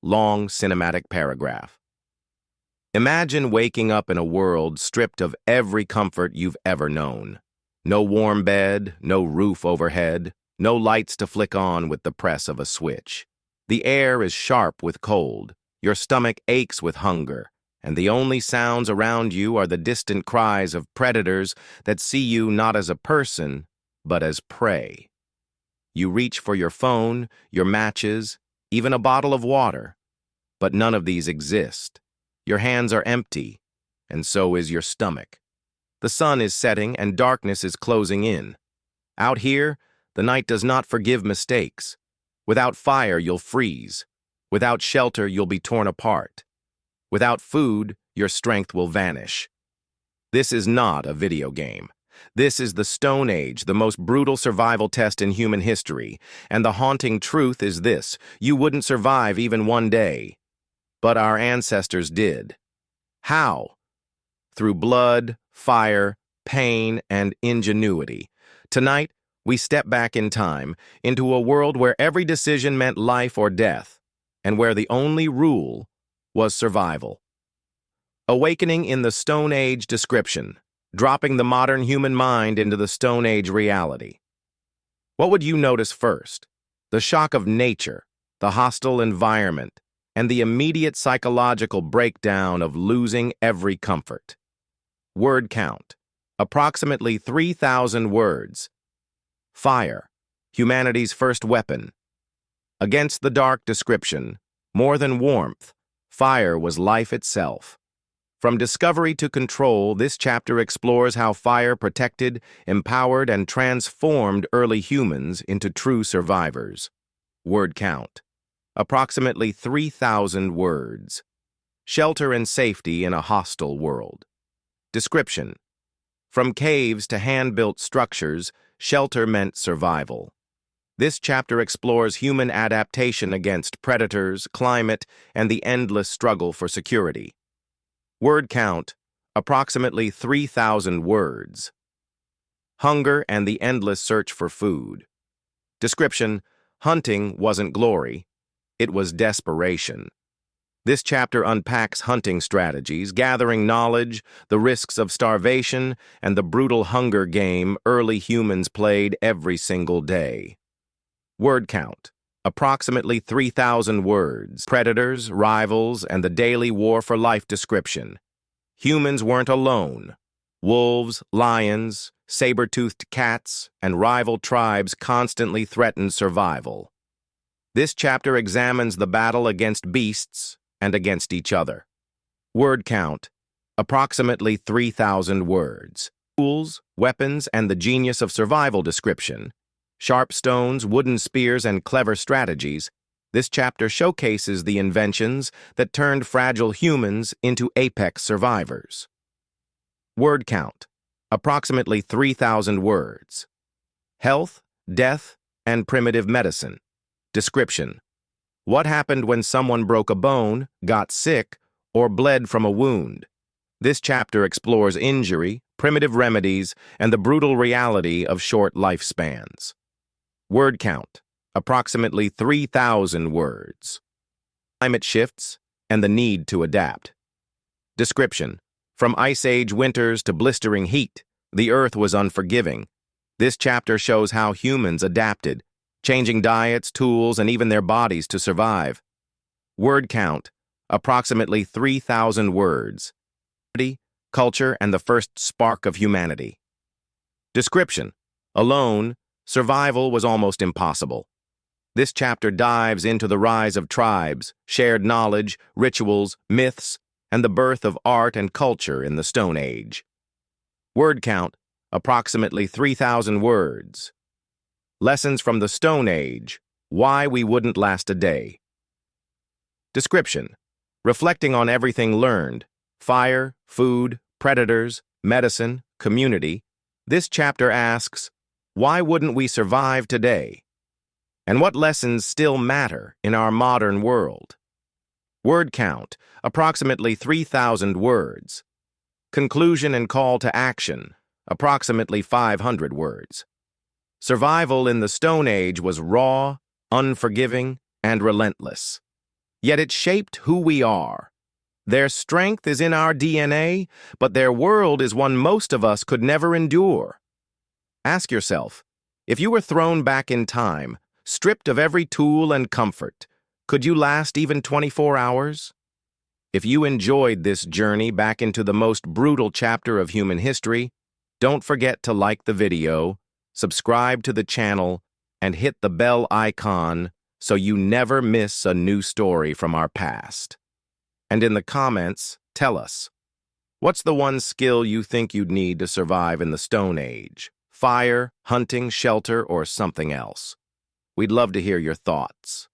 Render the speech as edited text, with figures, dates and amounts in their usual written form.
long cinematic paragraph. Imagine waking up in a world stripped of every comfort you've ever known. No warm bed, no roof overhead, no lights to flick on with the press of a switch. The air is sharp with cold, your stomach aches with hunger, and the only sounds around you are the distant cries of predators that see you not as a person, but as prey. You reach for your phone, your matches, even a bottle of water, but none of these exist. Your hands are empty, and so is your stomach. The sun is setting and darkness is closing in. Out here, the night does not forgive mistakes. Without fire, you'll freeze. Without shelter, you'll be torn apart. Without food, your strength will vanish. This is not a video game. This is the Stone Age, the most brutal survival test in human history, and the haunting truth is this: you wouldn't survive even one day. But our ancestors did. How? Through blood, fire, pain, and ingenuity. Tonight, we step back in time, into a world where every decision meant life or death, and where the only rule was survival. Awakening in the Stone Age description, dropping the modern human mind into the Stone Age reality. What would you notice first? The shock of nature, the hostile environment, and the immediate psychological breakdown of losing every comfort. Word count, approximately 3,000 words. Fire, humanity's first weapon. Against the dark description, more than warmth, fire was life itself. From discovery to control, this chapter explores how fire protected, empowered, and transformed early humans into true survivors. Word count, approximately 3,000 words. Shelter and safety in a hostile world. Description: from caves to hand-built structures, shelter meant survival. This chapter explores human adaptation against predators, climate, and the endless struggle for security. Word count, approximately 3,000 words. Hunger and the endless search for food. Description: hunting wasn't glory, it was desperation. This chapter unpacks hunting strategies, gathering knowledge, the risks of starvation, and the brutal hunger game early humans played every single day. Word count, approximately 3,000 words. Predators, rivals, and the daily war for life description. Humans weren't alone. Wolves, lions, saber-toothed cats, and rival tribes constantly threatened survival. This chapter examines the battle against beasts and against each other. Word count, approximately 3,000 words. Tools, weapons, and the genius of survival description. Sharp stones, wooden spears, and clever strategies. This chapter showcases the inventions that turned fragile humans into apex survivors. Word count, approximately 3,000 words. Health, death, and primitive medicine. Description: what happened when someone broke a bone, got sick, or bled from a wound? This chapter explores injury, primitive remedies, and the brutal reality of short lifespans. Word count, approximately 3,000 words. Climate shifts and the need to adapt. Description: from Ice Age winters to blistering heat, the Earth was unforgiving. This chapter shows how humans adapted, changing diets, tools, and even their bodies to survive. Word count, approximately 3,000 words. Culture, and the first spark of humanity. Description: alone, survival was almost impossible. This chapter dives into the rise of tribes, shared knowledge, rituals, myths, and the birth of art and culture in the Stone Age. Word count, approximately 3,000 words. Lessons from the Stone Age, why we wouldn't last a day. Description: reflecting on everything learned, fire, food, predators, medicine, community, this chapter asks, why wouldn't we survive today? And what lessons still matter in our modern world? Word count, approximately 3,000 words. Conclusion and call to action, approximately 500 words. Survival in the Stone Age was raw, unforgiving, and relentless. Yet it shaped who we are. Their strength is in our DNA, but their world is one most of us could never endure. Ask yourself, if you were thrown back in time, stripped of every tool and comfort, could you last even 24 hours? If you enjoyed this journey back into the most brutal chapter of human history, don't forget to like the video, subscribe to the channel, and hit the bell icon so you never miss a new story from our past. And in the comments, tell us, what's the one skill you think you'd need to survive in the Stone Age? Fire, hunting, shelter, or something else? We'd love to hear your thoughts.